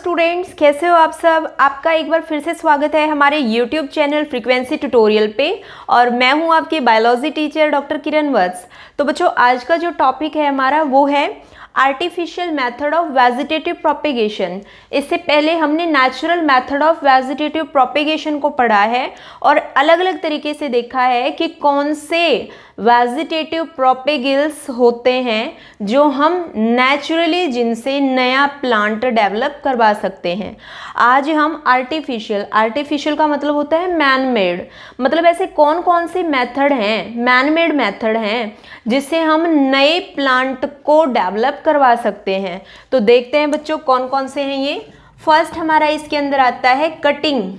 Students, कैसे हो आप सब। आपका एक बार फिर से स्वागत है हमारे YouTube चैनल फ्रीक्वेंसी ट्यूटोरियल पे। और मैं हूं आपकी बायोलॉजी टीचर डॉक्टर किरण वत्स। तो बच्चों, आज का जो टॉपिक है हमारा वो है artificial method of vegetative propagation. इससे पहले हमने natural method of vegetative propagation को पढ़ा है और अलग अलग तरीके से देखा है कि कौन से वेजिटेटिव प्रोपेगेल्स होते हैं जो हम नेचुरली जिनसे नया प्लांट डेवलप करवा सकते हैं। आज हम आर्टिफिशियल का मतलब होता है मैन मेड, मतलब ऐसे कौन कौन से मेथड हैं, मैन मेड मेथड हैं जिससे हम नए प्लांट को डेवलप करवा सकते हैं। तो देखते हैं बच्चों कौन कौन से हैं ये। फर्स्ट हमारा इसके अंदर आता है कटिंग।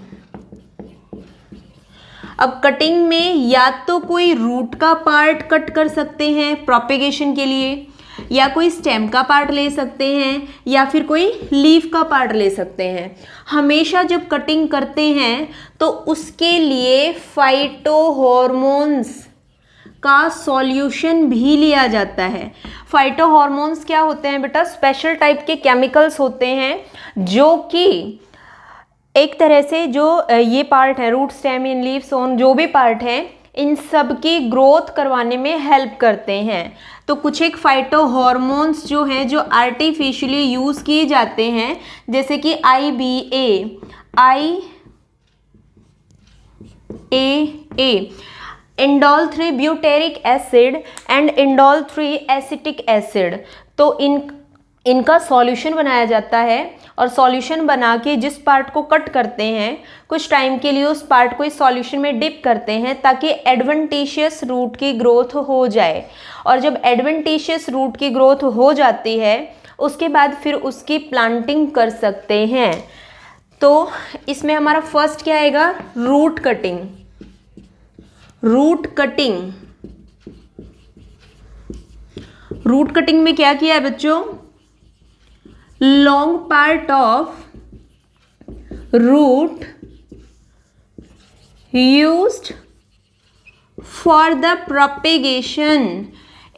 अब कटिंग में या तो कोई रूट का पार्ट कट कर सकते हैं प्रोपेगेशन के लिए, या कोई स्टेम का पार्ट ले सकते हैं, या फिर कोई लीफ का पार्ट ले सकते हैं। हमेशा जब कटिंग करते हैं तो उसके लिए फाइटोहॉर्मोन्स का सॉल्यूशन भी लिया जाता है। फाइटोहॉर्मोन्स क्या होते हैं बेटा? स्पेशल टाइप के केमिकल्स होते हैं जो कि एक तरह से जो ये पार्ट है, रूट स्टेम इन लीफ सोन, जो भी पार्ट है, इन सब की ग्रोथ करवाने में हेल्प करते हैं। तो कुछ एक फाइटोहॉर्मोन्स जो हैं जो आर्टिफिशियली यूज़ किए जाते हैं, जैसे कि IBA, indole 3 butyric acid and indole 3 acetic acid. तो इनका सॉल्यूशन बनाया जाता है और सॉल्यूशन बना के जिस पार्ट को कट करते हैं कुछ टाइम के लिए उस पार्ट को इस सॉल्यूशन में डिप करते हैं ताकि एडवेंटिशियस रूट की ग्रोथ हो जाए। और जब एडवेंटिशियस रूट की ग्रोथ हो जाती है उसके बाद फिर उसकी प्लांटिंग कर सकते हैं। तो इसमें हमारा फर्स्ट क्या आएगा? Root cutting. रूट कटिंग में क्या किया है बच्चों? Long part of root used for the propagation.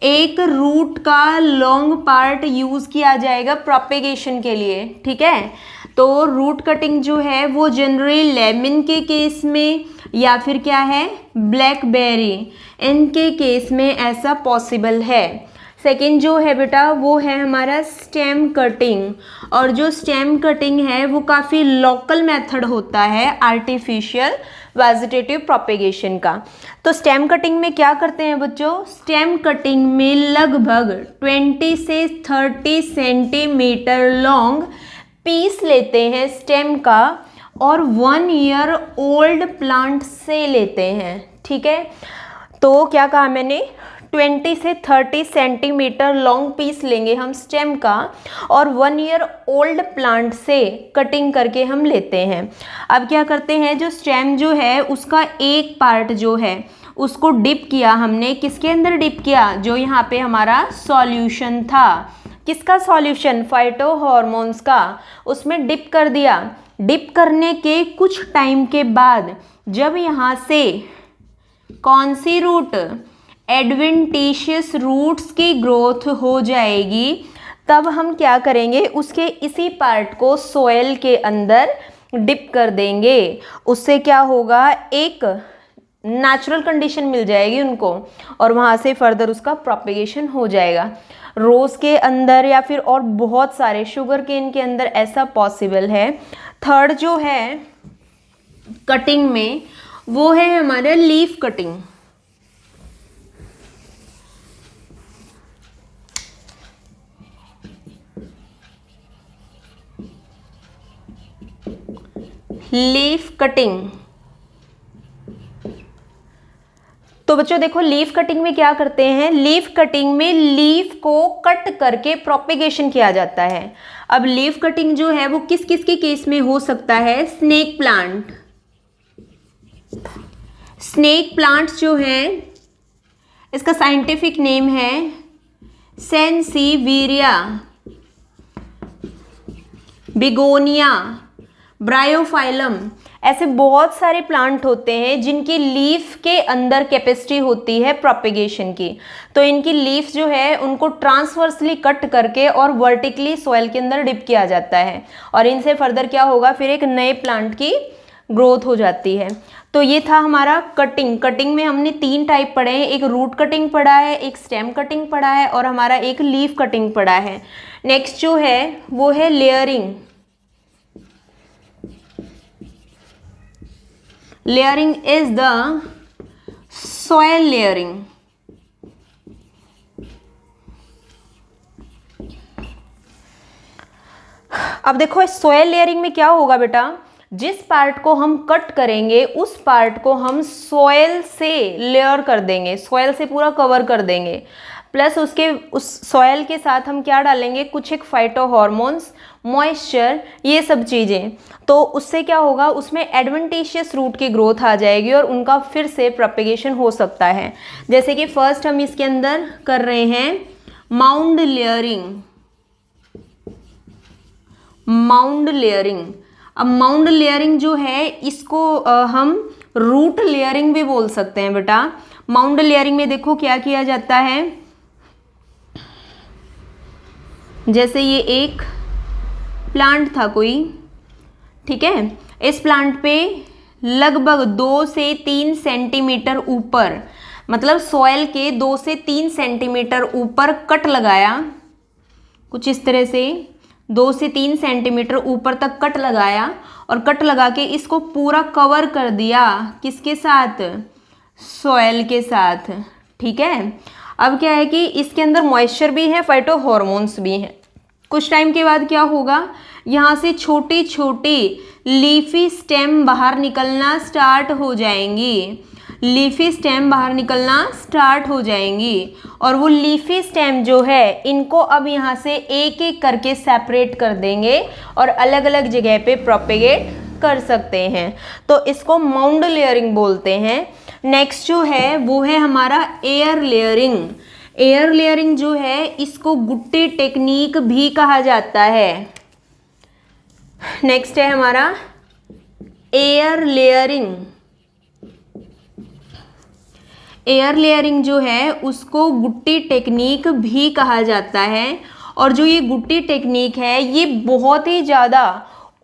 एक रूट का लॉन्ग पार्ट यूज किया जाएगा प्रोपेगेशन के लिए, ठीक है। तो रूट कटिंग जो है वो जनरली लेमन के केस में या फिर क्या है, ब्लैकबेरी, इनके केस में ऐसा पॉसिबल है। सेकेंड जो है बेटा वो है हमारा स्टेम कटिंग। और जो स्टेम कटिंग है वो काफ़ी लोकल मेथड होता है आर्टिफिशियल वेजिटेटिव प्रोपेगेशन का। तो स्टेम कटिंग में क्या करते हैं बच्चों? स्टेम कटिंग में लगभग 20 से 30 सेंटीमीटर लॉन्ग पीस लेते हैं स्टेम का और 1 ईयर ओल्ड प्लांट से लेते हैं, ठीक है। तो क्या कहा मैंने? 20 से 30 सेंटीमीटर लॉन्ग पीस लेंगे हम स्टेम का और 1 ईयर ओल्ड प्लांट से कटिंग करके हम लेते हैं। अब क्या करते हैं, जो स्टेम जो है उसका एक पार्ट जो है उसको डिप किया हमने। किसके अंदर डिप किया? जो यहाँ पे हमारा सॉल्यूशन था। किसका सॉल्यूशन? फाइटोहॉर्मोन्स का। उसमें डिप कर दिया। डिप करने के कुछ टाइम के बाद जब यहाँ से कौन सी रूट, एडवेंटिशियस रूट्स की ग्रोथ हो जाएगी, तब हम क्या करेंगे, उसके इसी पार्ट को सोयल के अंदर डिप कर देंगे। उससे क्या होगा, एक नेचुरल कंडीशन मिल जाएगी उनको और वहाँ से फर्दर उसका प्रोपेगेशन हो जाएगा। रोज़ के अंदर या फिर और बहुत सारे शुगर केन के अंदर ऐसा पॉसिबल है। थर्ड जो है कटिंग में वो है हमारा लीफ कटिंग। Leaf cutting. तो बच्चों देखो, लीफ कटिंग में क्या करते हैं? लीफ कटिंग में लीफ को कट करके प्रोपेगेशन किया जाता है। अब लीफ कटिंग जो है वो किस किस के केस में हो सकता है? Snake plant. स्नेक प्लांट्स जो है इसका साइंटिफिक नेम है सेंसीविरिया, बिगोनिया, ब्रायोफाइलम, ऐसे बहुत सारे प्लांट होते हैं जिनकी लीफ के अंदर कैपेसिटी होती है प्रोपेगेशन की। तो इनकी लीफ जो है उनको ट्रांसवर्सली कट करके और वर्टिकली सॉइल के अंदर डिप किया जाता है, और इनसे फर्दर क्या होगा, फिर एक नए प्लांट की ग्रोथ हो जाती है। तो ये था हमारा कटिंग। कटिंग में हमने 3 टाइप पढ़े हैं, एक रूट कटिंग पढ़ा है, एक स्टेम कटिंग पढ़ा है, और हमारा एक लीफ कटिंग पढ़ा है। नेक्स्ट जो है वो है layering. Layering is the soil layering. अब देखो इस सॉइल लेयरिंग में क्या होगा बेटा, जिस पार्ट को हम कट करेंगे उस पार्ट को हम सॉइल से लेयर कर देंगे, सॉइल से पूरा कवर कर देंगे, प्लस उसके उस सॉइल के साथ हम क्या डालेंगे, कुछ एक फाइटो हार्मोन्स, मॉइस्चर, ये सब चीज़ें। तो उससे क्या होगा, उसमें एडवेंटिशियस रूट की ग्रोथ आ जाएगी और उनका फिर से प्रोपेगेशन हो सकता है। जैसे कि फर्स्ट हम इसके अंदर कर रहे हैं माउंड लेयरिंग। माउंड लेयरिंग, अब माउंड लेयरिंग जो है इसको हम रूट लेयरिंग भी बोल सकते हैं बेटा। माउंड लेयरिंग में देखो क्या किया जाता है, जैसे ये एक प्लांट था कोई, ठीक है, इस प्लांट पे लगभग 2 से 3 सेंटीमीटर ऊपर, मतलब सॉइल के 2 से 3 सेंटीमीटर ऊपर कट लगाया, कुछ इस तरह से 2 से 3 सेंटीमीटर ऊपर तक कट लगाया, और कट लगा के इसको पूरा कवर कर दिया, किसके साथ, सॉइल के साथ, ठीक है। अब क्या है कि इसके अंदर मॉइस्चर भी है, फाइटो हार्मोन्स भी हैं। कुछ टाइम के बाद क्या होगा, यहाँ से छोटी छोटी लीफी स्टेम बाहर निकलना स्टार्ट हो जाएंगी, लीफी स्टेम बाहर निकलना स्टार्ट हो जाएंगी, और वो लीफी स्टेम जो है इनको अब यहाँ से एक एक करके सेपरेट कर देंगे और अलग अलग जगह पे प्रोपेगेट कर सकते हैं। तो इसको माउंड लेयरिंग बोलते हैं। नेक्स्ट जो है वो है हमारा एयर लेयरिंग। एयर लेयरिंग जो है इसको गुट्टी टेक्निक भी कहा जाता है। नेक्स्ट है हमारा एयर लेयरिंग। एयर लेयरिंग जो है उसको गुट्टी टेक्निक भी कहा जाता है, और जो ये गुट्टी टेक्निक है ये बहुत ही ज़्यादा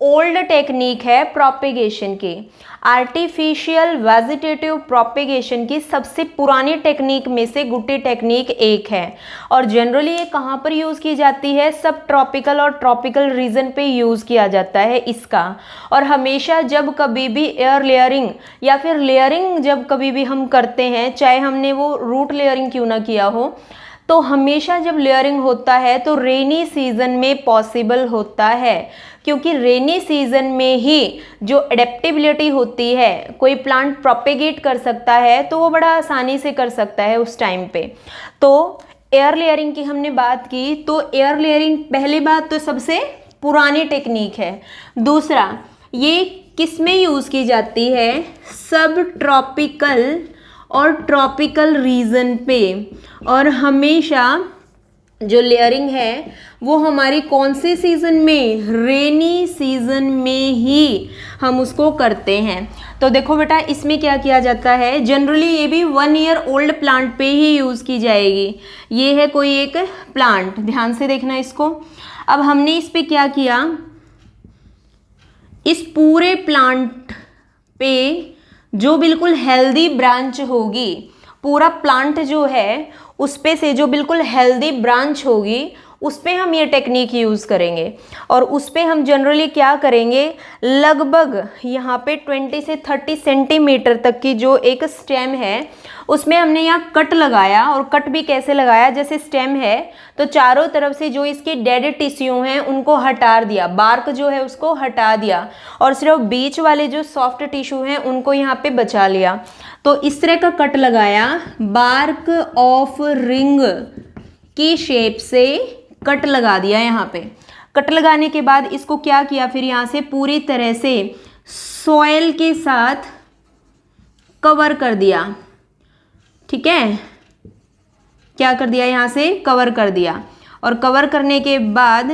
ओल्ड टेक्निक है प्रोपेगेशन की। आर्टिफिशियल वेजिटेटिव प्रोपेगेशन की सबसे पुरानी टेक्निक में से गुट्टी टेक्निक एक है, और जनरली ये कहाँ पर यूज़ की जाती है, सब ट्रॉपिकल और ट्रॉपिकल रीजन पे यूज़ किया जाता है इसका। और हमेशा जब कभी भी एयर लेयरिंग या फिर लेयरिंग जब कभी भी हम करते हैं, चाहे हमने वो रूट लेयरिंग क्यों ना किया हो, तो हमेशा जब लेयरिंग होता है तो रेनी सीजन में पॉसिबल होता है, क्योंकि रेनी सीजन में ही जो एडेप्टेबिलिटी होती है, कोई प्लांट प्रोपेगेट कर सकता है तो वो बड़ा आसानी से कर सकता है उस टाइम पे। तो एयर लेयरिंग की हमने बात की, तो एयर लेयरिंग पहली बात तो सबसे पुरानी टेक्निक है। दूसरा, ये किस में यूज़ की जाती है, सब ट्रॉपिकल और ट्रॉपिकल रीजन पे, और हमेशा जो लेयरिंग है वो हमारी कौन से सीज़न में, रेनी सीज़न में ही हम उसको करते हैं। तो देखो बेटा इसमें क्या किया जाता है, जनरली ये भी 1 ईयर ओल्ड प्लांट पे ही यूज़ की जाएगी। ये है कोई एक प्लांट, ध्यान से देखना इसको। अब हमने इस पे क्या किया, इस पूरे प्लांट पे जो बिल्कुल हेल्दी ब्रांच होगी, पूरा प्लांट जो है उस पे से जो बिल्कुल हेल्दी ब्रांच होगी उस पे हम ये टेक्निक यूज़ करेंगे। और उस पे हम जनरली क्या करेंगे, लगभग यहाँ पे 20 से 30 सेंटीमीटर तक की जो एक स्टेम है उसमें हमने यहाँ कट लगाया। और कट भी कैसे लगाया, जैसे स्टेम है तो चारों तरफ से जो इसके डेड टिश्यू हैं उनको हटा दिया, बार्क जो है उसको हटा दिया, और सिर्फ बीच वाले जो सॉफ्ट टिश्यू हैं उनको यहाँ पे बचा लिया। तो इस तरह का कट लगाया, बार्क ऑफ रिंग की शेप से कट लगा दिया यहाँ पे। कट लगाने के बाद इसको क्या किया, फिर यहाँ से पूरी तरह से सॉइल के साथ कवर कर दिया, ठीक है, क्या कर दिया, यहाँ से कवर कर दिया। और कवर करने के बाद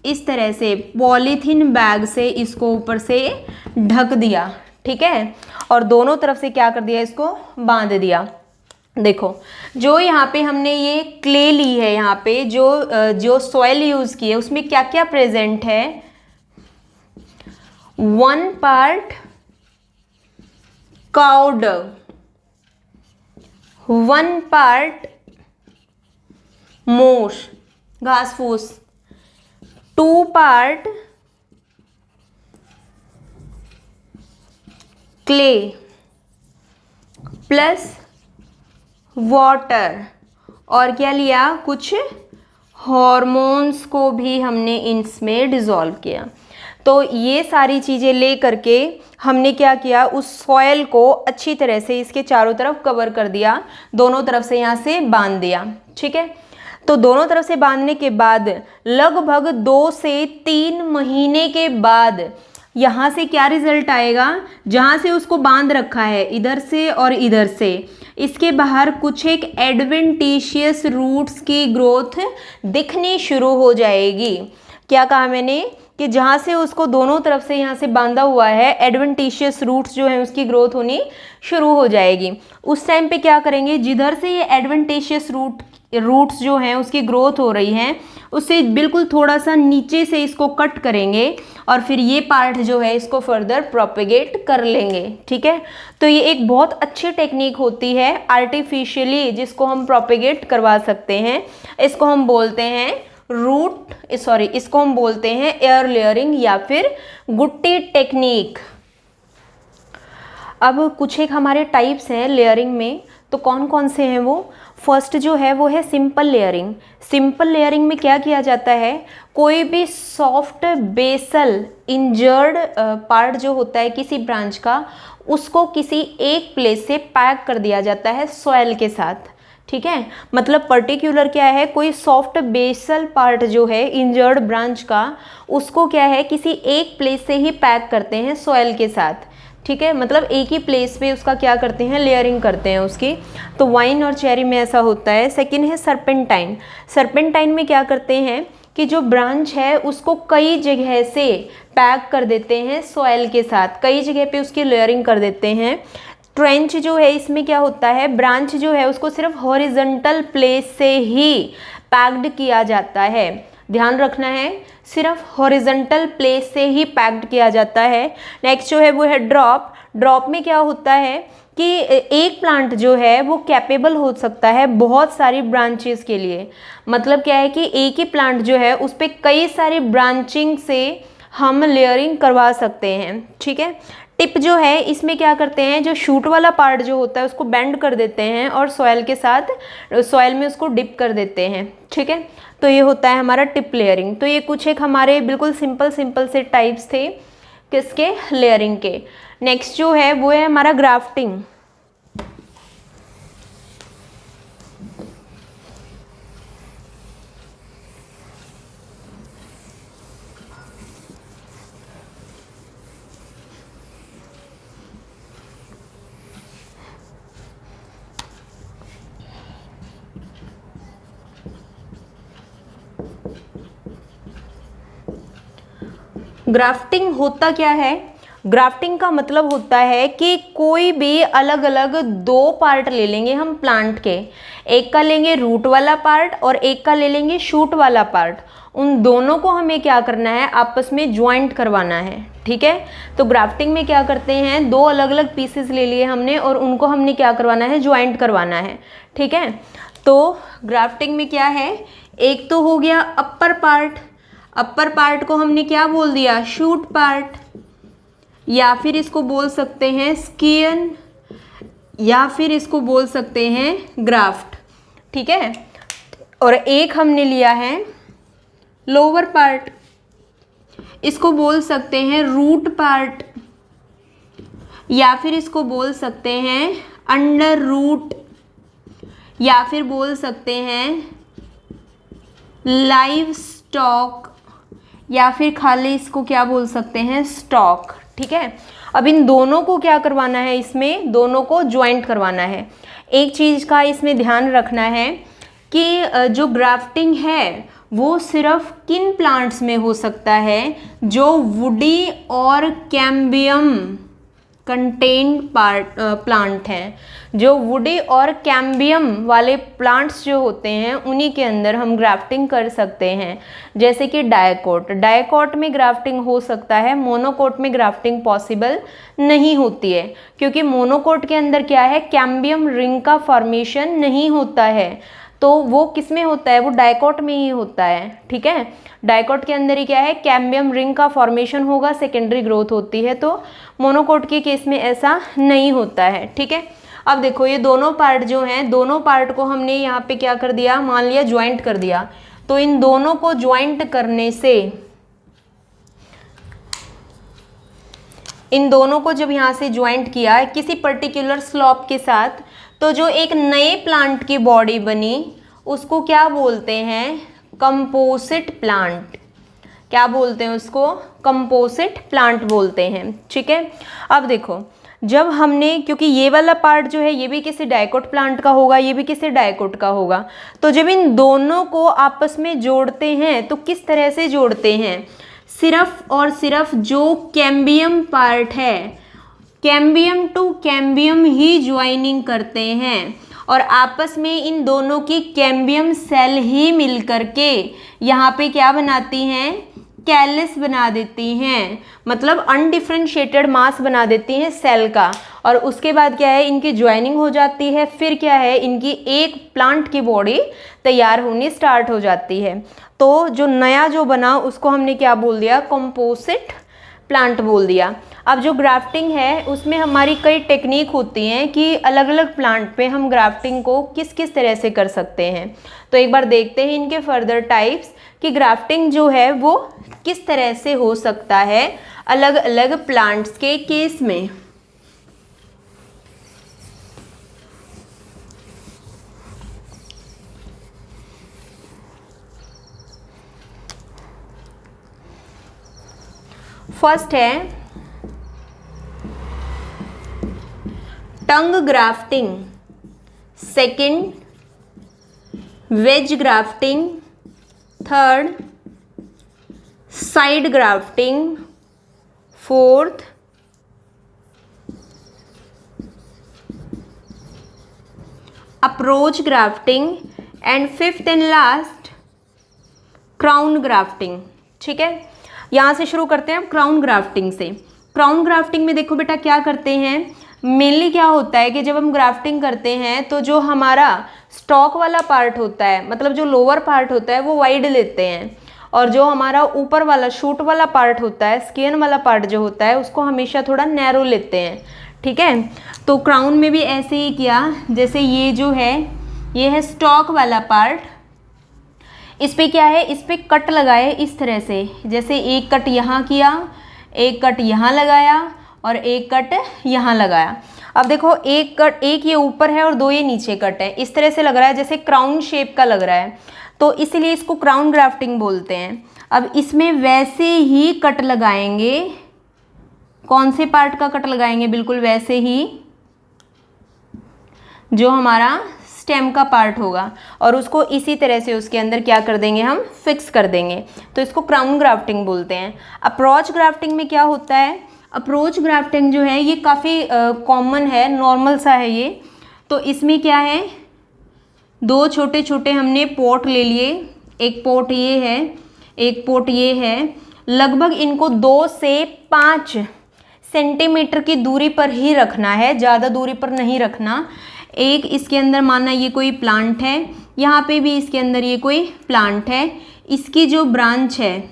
इस तरह से पॉलीथीन बैग से इसको ऊपर से ढक दिया, ठीक है, और दोनों तरफ से क्या कर दिया, इसको बांध दिया। देखो जो यहाँ पे हमने ये क्ले ली है, यहाँ पे जो सॉइल यूज की है उसमें क्या क्या प्रेजेंट है, 1 पार्ट काउ डंग, 1 पार्ट मोश घास फूस, 2 पार्ट क्ले प्लस वाटर, और क्या लिया, कुछ हॉर्मोन्स को भी हमने इसमें डिज़ोल्व किया। तो ये सारी चीज़ें ले करके हमने क्या किया, उस सॉयल को अच्छी तरह से इसके चारों तरफ कवर कर दिया, दोनों तरफ से यहाँ से बांध दिया। ठीक है, तो दोनों तरफ से बांधने के बाद लगभग 2 से 3 महीने के बाद यहाँ से क्या रिजल्ट आएगा, जहाँ से उसको बांध रखा है इधर से और इधर से, इसके बाहर कुछ एक एडवेंटिशियस रूट्स की ग्रोथ दिखनी शुरू हो जाएगी। क्या कहा मैंने कि जहाँ से उसको दोनों तरफ से यहाँ से बांधा हुआ है, एडवेंटिशियस रूट्स जो है उसकी ग्रोथ होनी शुरू हो जाएगी। उस टाइम पे क्या करेंगे, जिधर से ये एडवेंटिशियस रूट्स जो हैं उसकी ग्रोथ हो रही हैं, उससे बिल्कुल थोड़ा सा नीचे से इसको कट करेंगे और फिर ये पार्ट जो है इसको फर्दर प्रोपेगेट कर लेंगे। ठीक है, तो ये एक बहुत अच्छी टेक्निक होती है आर्टिफिशियली जिसको हम प्रोपेगेट करवा सकते हैं। इसको हम बोलते हैं इसको हम बोलते हैं एयर लेयरिंग या फिर गुट्टी टेक्निक। अब कुछ एक हमारे टाइप्स हैं लेयरिंग में, तो कौन कौन से हैं वो, फर्स्ट जो है वो है सिंपल लेयरिंग। सिंपल लेयरिंग में क्या किया जाता है, कोई भी सॉफ्ट बेसल इंजर्ड पार्ट जो होता है किसी ब्रांच का, उसको किसी एक प्लेस से पैक कर दिया जाता है सॉइल के साथ। ठीक है, मतलब पर्टिकुलर क्या है, कोई सॉफ्ट बेसल पार्ट जो है इंजर्ड ब्रांच का, उसको क्या है किसी एक प्लेस से ही पैक करते हैं सॉइल के साथ। ठीक है, मतलब एक ही प्लेस पे उसका क्या करते हैं, लेयरिंग करते हैं उसकी। तो वाइन और चेरी में ऐसा होता है। सेकंड है सर्पेंटाइन। सर्पेंटाइन में क्या करते हैं कि जो ब्रांच है उसको कई जगह से पैक कर देते हैं सॉइल के साथ, कई जगह पे उसकी लेयरिंग कर देते हैं। ट्रेंच जो है इसमें क्या होता है, ब्रांच जो है उसको सिर्फ हॉरिजॉन्टल प्लेस से ही पैक्ड किया जाता है। ध्यान रखना है, सिर्फ हॉरिजॉन्टल प्लेस से ही पैक्ड किया जाता है। नेक्स्ट जो है वो है ड्रॉप। ड्रॉप में क्या होता है कि एक प्लांट जो है वो कैपेबल हो सकता है बहुत सारी ब्रांचेस के लिए। मतलब क्या है कि एक ही प्लांट जो है उस पर कई सारी ब्रांचिंग से हम लेयरिंग करवा सकते हैं। ठीक है, टिप जो है इसमें क्या करते हैं, जो शूट वाला पार्ट जो होता है उसको बेंड कर देते हैं और सॉइल के साथ सॉइल में उसको डिप कर देते हैं। ठीक है, तो ये होता है हमारा टिप लेयरिंग। तो ये कुछ एक हमारे बिल्कुल सिंपल से टाइप्स थे किसके, लेयरिंग के। नेक्स्ट जो है वो है हमारा ग्राफ्टिंग। ग्राफ्टिंग होता क्या है, ग्राफ्टिंग का मतलब होता है कि कोई भी अलग अलग 2 पार्ट ले लेंगे हम प्लांट के, एक का लेंगे रूट वाला पार्ट और एक का ले लेंगे शूट वाला पार्ट। उन दोनों को हमें क्या करना है, आपस में ज्वाइंट करवाना है। ठीक है, तो ग्राफ्टिंग में क्या करते हैं, 2 अलग अलग पीसेस ले लिए हमने और उनको हमने क्या करवाना है, ज्वाइंट करवाना है। ठीक है, तो ग्राफ्टिंग में क्या है, एक तो हो गया अपर पार्ट, अपर पार्ट को हमने क्या बोल दिया, शूट पार्ट, या फिर इसको बोल सकते हैं स्कियन, या फिर इसको बोल सकते हैं ग्राफ्ट। ठीक है, और एक हमने लिया है लोअर पार्ट, इसको बोल सकते हैं रूट पार्ट, या फिर इसको बोल सकते हैं अंडर रूट, या फिर बोल सकते हैं लाइव स्टॉक, या फिर खाली इसको क्या बोल सकते हैं, स्टॉक। ठीक है, अब इन दोनों को क्या करवाना है, इसमें दोनों को ज्वाइंट करवाना है। एक चीज़ का इसमें ध्यान रखना है कि जो ग्राफ्टिंग है वो सिर्फ किन प्लांट्स में हो सकता है, जो वुडी और कैम्बियम कंटेन्ड प्लांट हैं। जो वुडी और कैम्बियम वाले प्लांट्स जो होते हैं उन्हीं के अंदर हम ग्राफ्टिंग कर सकते हैं, जैसे कि डायकोट। डायकोट में ग्राफ्टिंग हो सकता है, मोनोकोट में ग्राफ्टिंग पॉसिबल नहीं होती है, क्योंकि मोनोकोट के अंदर क्या है, कैम्बियम रिंग का फॉर्मेशन नहीं होता है। तो वो किस में होता है, वो डायकोट में ही होता है। ठीक है, डायकोट के अंदर ही क्या है, कैम्बियम रिंग का फॉर्मेशन होगा, सेकेंडरी ग्रोथ होती है। तो मोनोकोट के केस में ऐसा नहीं होता है। ठीक है, अब देखो ये दोनों पार्ट जो हैं, दोनों पार्ट को हमने यहाँ पे क्या कर दिया, मान लिया ज्वाइंट कर दिया। तो इन दोनों को ज्वाइंट करने से, इन दोनों को जब यहाँ से ज्वाइंट किया किसी पर्टिकुलर स्लॉप के साथ, तो जो एक नए प्लांट की बॉडी बनी उसको क्या बोलते हैं, कंपोजिट प्लांट। क्या बोलते हैं उसको, कंपोजिट प्लांट बोलते हैं। ठीक है, अब देखो जब हमने, क्योंकि ये वाला पार्ट जो है ये भी किसी डायकोट प्लांट का होगा, ये भी किसी डायकोट का होगा, तो जब इन दोनों को आपस में जोड़ते हैं तो किस तरह से जोड़ते हैं, सिर्फ और सिर्फ जो कैम्बियम पार्ट है, कैम्बियम टू कैम्बियम ही ज्वाइनिंग करते हैं, और आपस में इन दोनों की कैम्बियम सेल ही मिल करके यहाँ पे क्या बनाती हैं, कैलस बना देती हैं, मतलब अनडिफरेंशिएटेड मास बना देती हैं सेल का। और उसके बाद क्या है, इनकी ज्वाइनिंग हो जाती है, फिर क्या है, इनकी एक प्लांट की बॉडी तैयार होनी स्टार्ट हो जाती है। तो जो नया जो बना उसको हमने क्या बोल दिया, कंपोजिट प्लांट बोल दिया। अब जो ग्राफ्टिंग है उसमें हमारी कई टेक्निक होती हैं कि अलग अलग प्लांट पे हम ग्राफ्टिंग को किस किस तरह से कर सकते हैं। तो एक बार देखते हैं इनके फर्दर टाइप्स कि ग्राफ्टिंग जो है वो किस तरह से हो सकता है अलग अलग प्लांट्स के केस में। फर्स्ट है tongue grafting, second wedge grafting, third side grafting, fourth approach grafting, and fifth and last crown grafting. ठीक है, यहाँ से शुरू करते हैं क्राउन ग्राफ्टिंग से। क्राउन ग्राफ्टिंग में देखो बेटा क्या करते हैं, मेनली क्या होता है कि जब हम ग्राफ्टिंग करते हैं तो जो हमारा स्टॉक वाला पार्ट होता है, मतलब जो लोअर पार्ट होता है वो वाइड लेते हैं, और जो हमारा ऊपर वाला शूट वाला पार्ट होता है, स्किन वाला पार्ट जो होता है, उसको हमेशा थोड़ा नैरो लेते हैं। ठीक है, तो क्राउन में भी ऐसे ही किया, जैसे ये जो है ये है स्टॉक वाला पार्ट, इस पे क्या है, इस पे कट लगाए इस तरह से, जैसे एक कट यहाँ किया, एक कट यहाँ लगाया और एक कट यहाँ लगाया। अब देखो एक कट, एक ये ऊपर है और दो ये नीचे कट है, इस तरह से लग रहा है जैसे क्राउन शेप का लग रहा है, तो इसलिए इसको क्राउन ग्राफ्टिंग बोलते हैं। अब इसमें वैसे ही कट लगाएंगे, कौन से पार्ट का कट लगाएंगे, बिल्कुल वैसे ही जो हमारा स्टेम का पार्ट होगा, और उसको इसी तरह से उसके अंदर क्या कर देंगे, हम फिक्स कर देंगे, तो इसको क्राउन ग्राफ्टिंग बोलते हैं। अप्रोच ग्राफ्टिंग में क्या होता है, अप्रोच ग्राफ्टिंग जो है ये काफ़ी कॉमन है, नॉर्मल सा है ये। तो इसमें क्या है, दो छोटे छोटे हमने पोट ले लिए, एक पोट ये है, एक पोट ये है, लगभग इनको 2 से 5 सेंटीमीटर की दूरी पर ही रखना है, ज़्यादा दूरी पर नहीं रखना। एक इसके अंदर माना ये कोई प्लांट है, यहाँ पे भी इसके अंदर ये कोई प्लांट है, इसकी जो ब्रांच है,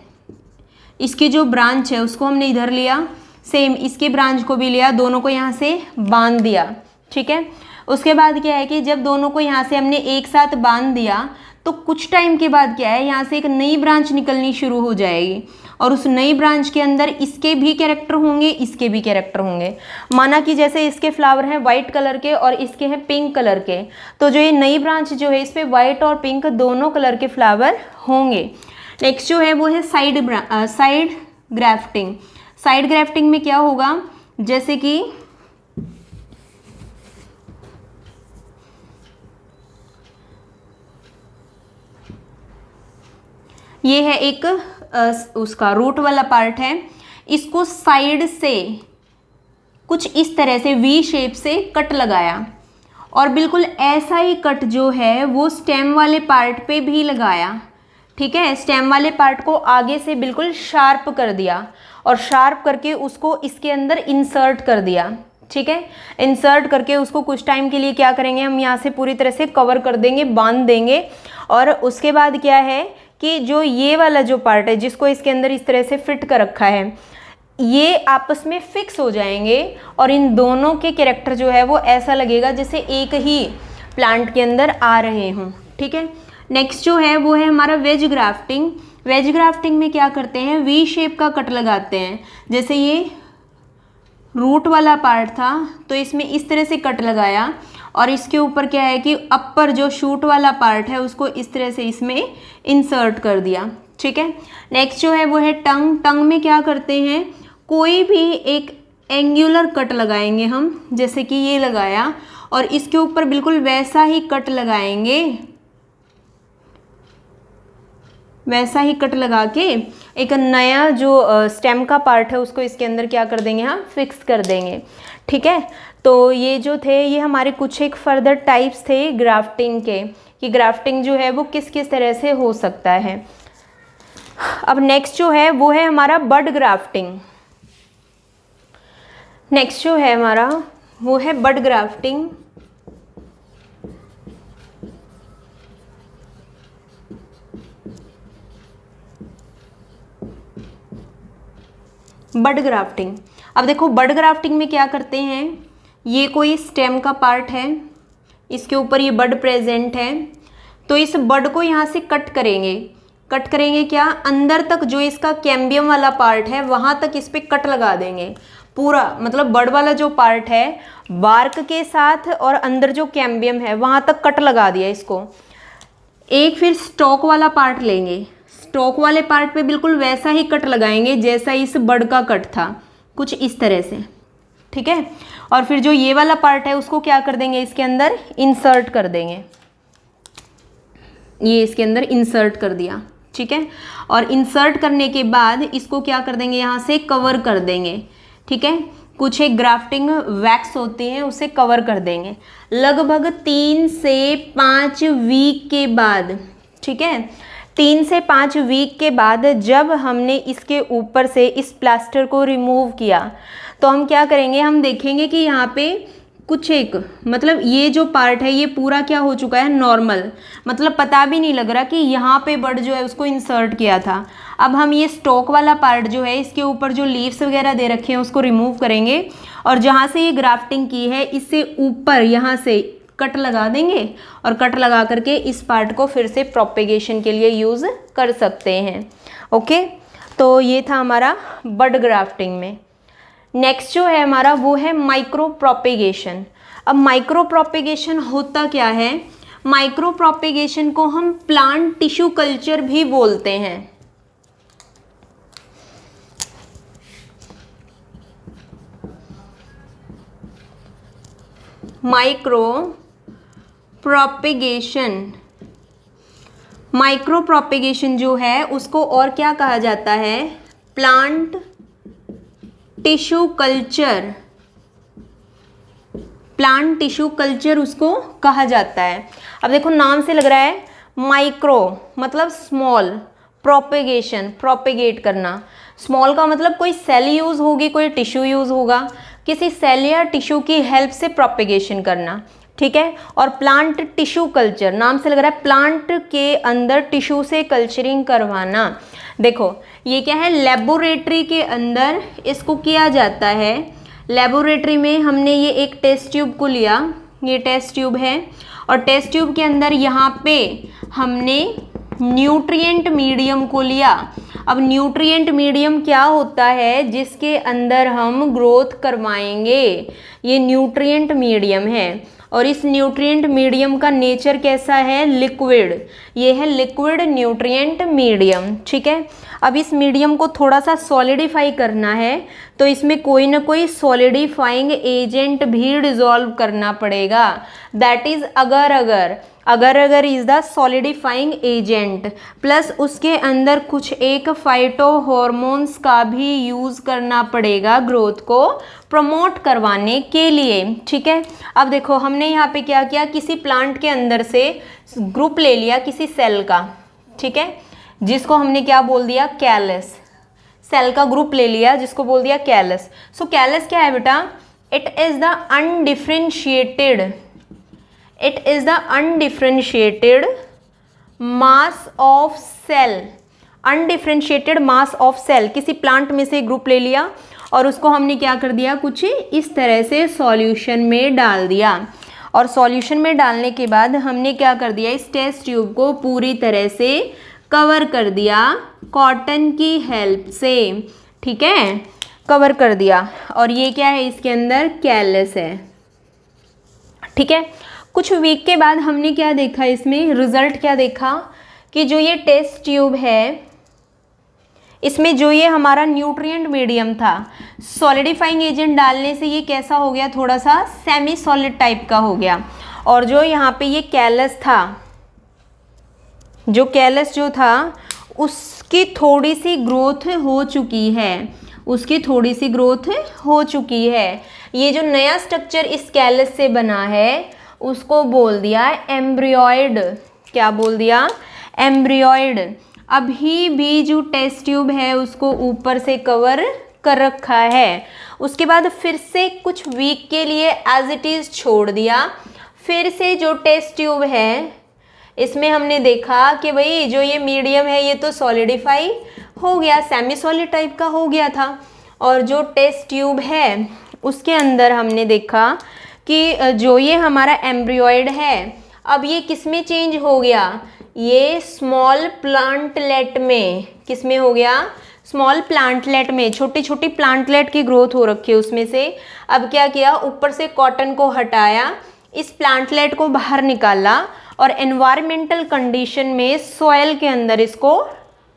इसकी जो ब्रांच है उसको हमने इधर लिया, सेम इसके ब्रांच को भी लिया, दोनों को यहाँ से बांध दिया। ठीक है, उसके बाद क्या है कि जब दोनों को यहाँ से हमने एक साथ बांध दिया तो कुछ टाइम के बाद क्या है, यहाँ से एक नई ब्रांच निकलनी शुरू हो जाएगी, और उस नई ब्रांच के अंदर इसके भी कैरेक्टर होंगे, इसके भी कैरेक्टर होंगे। माना कि जैसे इसके फ्लावर हैं वाइट कलर के और इसके हैं पिंक कलर के, तो जो ये नई ब्रांच जो है इस पर वाइट और पिंक दोनों कलर के फ्लावर होंगे। नेक्स्ट जो है वो है साइड ग्राफ्टिंग। साइड ग्राफ्टिंग में क्या होगा, जैसे कि ये है एक उसका रूट वाला पार्ट है, इसको साइड से कुछ इस तरह से वी शेप से कट लगाया, और बिल्कुल ऐसा ही कट जो है वो स्टेम वाले पार्ट पे भी लगाया। ठीक है, स्टेम वाले पार्ट को आगे से बिल्कुल शार्प कर दिया, और शार्प करके उसको इसके अंदर इंसर्ट कर दिया। ठीक है, इंसर्ट करके उसको कुछ टाइम के लिए क्या करेंगे, हम यहाँ से पूरी तरह से कवर कर देंगे, बांध देंगे। और उसके बाद क्या है कि जो ये वाला जो पार्ट है जिसको इसके अंदर इस तरह से फिट कर रखा है, ये आपस में फिक्स हो जाएंगे, और इन दोनों के कैरेक्टर जो है वो ऐसा लगेगा जैसे एक ही प्लांट के अंदर आ रहे हों। ठीक है, नेक्स्ट जो है वो है हमारा वेज ग्राफ्टिंग। वेज ग्राफ्टिंग में क्या करते हैं, वी शेप का कट लगाते हैं। जैसे ये रूट वाला पार्ट था तो इसमें इस तरह से कट लगाया, और इसके ऊपर क्या है कि अपर जो शूट वाला पार्ट है उसको इस तरह से इसमें इंसर्ट कर दिया। ठीक है, नेक्स्ट जो है वो है टंग। टंग में क्या करते हैं, कोई भी एक एंगुलर कट लगाएंगे हम, जैसे कि ये लगाया, और इसके ऊपर बिल्कुल वैसा ही कट लगाएंगे, वैसा ही कट लगा के एक नया जो स्टेम का पार्ट है उसको इसके अंदर क्या कर देंगे, हम फिक्स कर देंगे। ठीक है, तो ये जो थे ये हमारे कुछ एक फर्दर टाइप्स थे ग्राफ्टिंग के, कि ग्राफ्टिंग जो है वो किस किस तरह से हो सकता है। अब नेक्स्ट जो है वो है हमारा बड ग्राफ्टिंग। नेक्स्ट जो है हमारा वो है बड ग्राफ्टिंग। बड ग्राफ्टिंग, अब देखो बड ग्राफ्टिंग में क्या करते हैं, ये कोई स्टेम का पार्ट है, इसके ऊपर ये बड प्रेजेंट है, तो इस बड को यहाँ से कट करेंगे। कट करेंगे क्या, अंदर तक जो इसका कैम्बियम वाला पार्ट है वहाँ तक इस पर कट लगा देंगे पूरा, मतलब बड वाला जो पार्ट है बार्क के साथ और अंदर जो कैम्बियम है वहाँ तक कट लगा दिया इसको। एक फिर स्टॉक वाला पार्ट लेंगे, स्टॉक वाले पार्ट पे बिल्कुल वैसा ही कट लगाएंगे जैसा इस बड का कट था, कुछ इस तरह से। ठीक है, और फिर जो ये वाला पार्ट है उसको क्या कर देंगे, इसके अंदर इंसर्ट कर देंगे, ये इसके अंदर इंसर्ट कर दिया। ठीक है, और इंसर्ट करने के बाद इसको क्या कर देंगे, यहाँ से कवर कर देंगे। ठीक है, कुछ एक ग्राफ्टिंग वैक्स होती है उसे कवर कर देंगे लगभग 3 से 5 वीक के बाद। ठीक है, 3 से 5 वीक के बाद जब हमने इसके ऊपर से इस प्लास्टर को रिमूव किया तो हम क्या करेंगे, हम देखेंगे कि यहाँ पे कुछ एक, मतलब ये जो पार्ट है ये पूरा क्या हो चुका है, नॉर्मल, मतलब पता भी नहीं लग रहा कि यहाँ पे बड जो है उसको इंसर्ट किया था। अब हम ये स्टॉक वाला पार्ट जो है इसके ऊपर जो लीव्स वगैरह दे रखे हैं उसको रिमूव करेंगे, और जहाँ से ये ग्राफ्टिंग की है इससे ऊपर यहाँ से कट लगा देंगे, और कट लगा करके इस पार्ट को फिर से प्रोपेगेशन के लिए यूज़ कर सकते हैं। ओके, तो ये था हमारा बड ग्राफ्टिंग में। नेक्स्ट जो है हमारा वो है माइक्रो प्रोपेगेशन। अब माइक्रो प्रोपेगेशन होता क्या है, माइक्रो प्रोपेगेशन को हम प्लांट टिश्यू कल्चर भी बोलते हैं। माइक्रो प्रोपेगेशन, माइक्रो प्रोपेगेशन जो है उसको और क्या कहा जाता है, plant tissue culture, plant tissue culture उसको कहा जाता है। अब देखो नाम से लग रहा है, माइक्रो मतलब स्मॉल, प्रोपेगेशन प्रोपेगेट करना, स्मॉल का मतलब कोई सेल यूज़ होगी, कोई टिश्यू यूज़ होगा, किसी सेल या टिश्यू की हेल्प से प्रोपेगेशन करना। ठीक है, और प्लांट टिश्यू कल्चर, नाम से लग रहा है प्लांट के अंदर टिश्यू से कल्चरिंग करवाना। देखो ये क्या है, लेबोरेटरी के अंदर इसको किया जाता है। लेबोरेटरी में हमने ये एक टेस्ट ट्यूब को लिया, ये टेस्ट ट्यूब है, और टेस्ट ट्यूब के अंदर यहाँ पे हमने न्यूट्रिएंट मीडियम को लिया। अब न्यूट्रिएंट मीडियम क्या होता है, जिसके अंदर हम ग्रोथ करवाएंगे, ये न्यूट्रिएंट मीडियम है। और इस न्यूट्रिएंट मीडियम का नेचर कैसा है, लिक्विड, ये है लिक्विड न्यूट्रिएंट मीडियम। ठीक है, अब इस मीडियम को थोड़ा सा सॉलिडिफाई करना है तो इसमें कोई ना कोई सॉलिडिफाइंग एजेंट भी डिसॉल्व करना पड़ेगा। दैट इज अगर is the solidifying agent, plus उसके अंदर कुछ एक फाइटो हॉर्मोन्स का भी यूज़ करना पड़ेगा ग्रोथ को प्रमोट करवाने के लिए। ठीक है, अब देखो हमने यहाँ पे क्या किया, किसी प्लांट के अंदर से ग्रुप ले लिया किसी सेल का, ठीक है, जिसको हमने क्या बोल दिया, कैलस। सेल का ग्रुप ले लिया जिसको बोल दिया कैलस। सो कैलस क्या है बेटा, it is the undifferentiated mass of cell. Undifferentiated mass of cell, किसी प्लांट में से ग्रुप ले लिया और उसको हमने क्या कर दिया, कुछ इस तरह से सॉल्यूशन में डाल दिया। और सॉल्यूशन में डालने के बाद हमने क्या कर दिया, इस टेस्ट ट्यूब को पूरी तरह से कवर कर दिया कॉटन की हेल्प से। ठीक है, कवर कर दिया। और ये क्या है, इसके अंदर कैलस है। ठीक है, कुछ वीक के बाद हमने क्या देखा, इसमें रिजल्ट क्या देखा कि जो ये टेस्ट ट्यूब है इसमें जो ये हमारा न्यूट्रिएंट मीडियम था, सॉलिडिफाइंग एजेंट डालने से ये कैसा हो गया, थोड़ा सा सेमी सॉलिड टाइप का हो गया। और जो यहाँ पे ये कैलस था, जो कैलस जो था उसकी थोड़ी सी ग्रोथ हो चुकी है, ये जो नया स्ट्रक्चर इस कैलस से बना है उसको बोल दिया एम्ब्रियोइड। क्या बोल दिया, एम्ब्रियोइड। अभी भी जो टेस्ट ट्यूब है उसको ऊपर से कवर कर रखा है। उसके बाद फिर से कुछ वीक के लिए एज इट इज़ छोड़ दिया। फिर से जो टेस्ट ट्यूब है इसमें हमने देखा कि भाई जो ये मीडियम है ये तो सॉलिडिफाई हो गया, सेमी सॉलिड टाइप का हो गया था। और जो टेस्ट ट्यूब है उसके अंदर हमने देखा कि जो ये हमारा एम्ब्रियोइड है अब ये किस में चेंज हो गया, ये स्मॉल प्लांटलेट में। किस में हो गया, स्मॉल प्लांटलेट में। छोटी छोटी प्लांटलेट की ग्रोथ हो रखी है उसमें से। अब क्या किया, ऊपर से कॉटन को हटाया, इस प्लांटलेट को बाहर निकाला और एनवायरमेंटल कंडीशन में सॉइल के अंदर इसको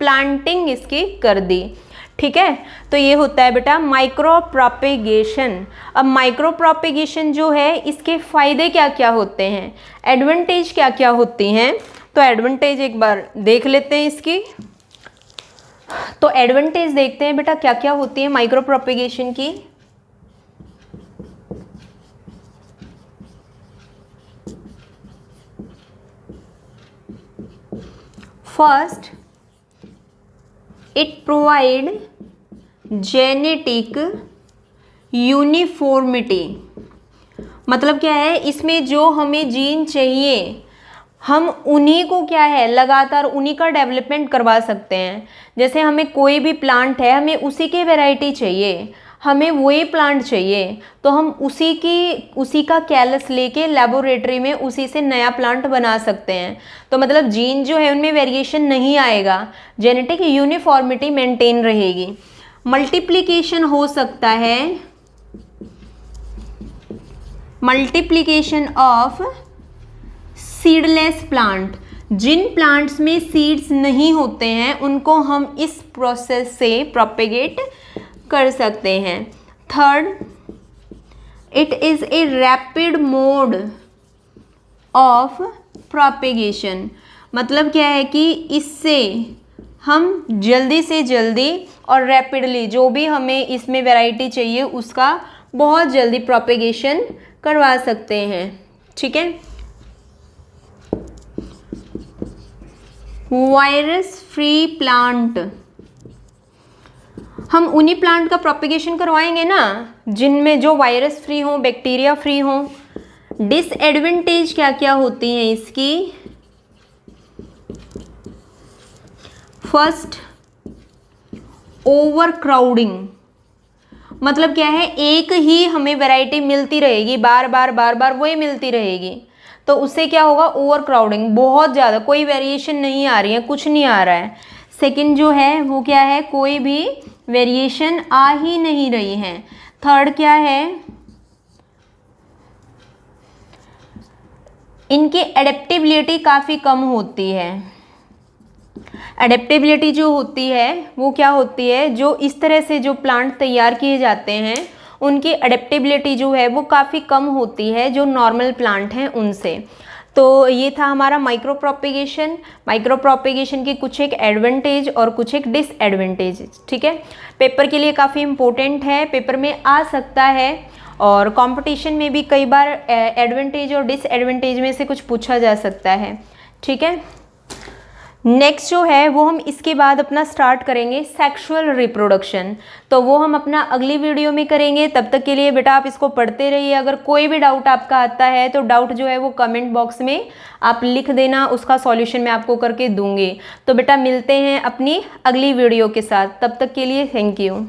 प्लांटिंग इसकी कर दी। ठीक है, तो ये होता है बेटा माइक्रो प्रोपेगेशन। अब माइक्रो प्रोपेगेशन जो है इसके फ़ायदे क्या क्या होते हैं, एडवांटेज क्या क्या होती हैं, तो एडवांटेज एक बार देख लेते हैं इसकी। तो एडवांटेज देखते हैं बेटा क्या क्या होती है माइक्रो प्रोपेगेशन की। First, it provide genetic uniformity. मतलब क्या है, इसमें जो हमें जीन चाहिए हम उन्हीं को क्या है लगातार उन्हीं का डेवलपमेंट करवा सकते हैं। जैसे हमें कोई भी प्लांट है, हमें उसी की वैरायटी चाहिए, हमें वही प्लांट चाहिए, तो हम उसी का कैलस लेके लेबोरेटरी में उसी से नया प्लांट बना सकते हैं। तो मतलब जीन जो है उनमें वेरिएशन नहीं आएगा, जेनेटिक यूनिफॉर्मिटी मेंटेन रहेगी। मल्टीप्लिकेशन हो सकता है, मल्टीप्लिकेशन ऑफ सीडलेस प्लांट। जिन प्लांट्स में सीड्स नहीं होते हैं उनको हम इस प्रोसेस से प्रोपेगेट कर सकते हैं। Third, it is a rapid mode of propagation. मतलब क्या है कि इससे हम जल्दी से जल्दी और रैपिडली जो भी हमें इसमें वैरायटी चाहिए उसका बहुत जल्दी प्रोपेगेशन करवा सकते हैं। ठीक है, वायरस फ्री प्लांट। हम उन्हीं प्लांट का प्रोपेगेशन करवाएंगे ना जिनमें जो वायरस फ्री हो, बैक्टीरिया फ्री हो। डिसएडवांटेज क्या क्या होती हैं इसकी। First, over crowding. मतलब क्या है, एक ही हमें वैरायटी मिलती रहेगी, बार बार वही मिलती रहेगी, तो उससे क्या होगा, ओवर क्राउडिंग, बहुत ज़्यादा कोई वेरिएशन नहीं आ रही है, कुछ नहीं आ रहा है। सेकंड जो है वो क्या है, कोई भी वेरिएशन आ ही नहीं रही है। थर्ड क्या है, इनकी एडेप्टेबिलिटी काफ़ी कम होती है। अडेप्टेबिलिटी जो होती है वो क्या होती है, जो इस तरह से जो प्लांट तैयार किए जाते हैं उनकी अडेप्टेबिलिटी जो है वो काफ़ी कम होती है जो नॉर्मल प्लांट हैं उनसे। तो ये था हमारा माइक्रो प्रोपेगेशन। माइक्रो प्रोपेगेशन के कुछ एक एडवांटेज और कुछ एक डिसएडवांटेज, ठीक है। पेपर के लिए काफ़ी इम्पोर्टेंट है, पेपर में आ सकता है और कंपटीशन में भी कई बार एडवांटेज और डिसएडवांटेज में से कुछ पूछा जा सकता है, ठीक है। नेक्स्ट जो है वो हम इसके बाद अपना स्टार्ट करेंगे सेक्सुअल रिप्रोडक्शन, तो वो हम अपना अगली वीडियो में करेंगे। तब तक के लिए बेटा आप इसको पढ़ते रहिए। अगर कोई भी डाउट आपका आता है तो डाउट जो है वो कमेंट बॉक्स में आप लिख देना, उसका सॉल्यूशन मैं आपको करके दूंगी। तो बेटा मिलते हैं अपनी अगली वीडियो के साथ, तब तक के लिए थैंक यू।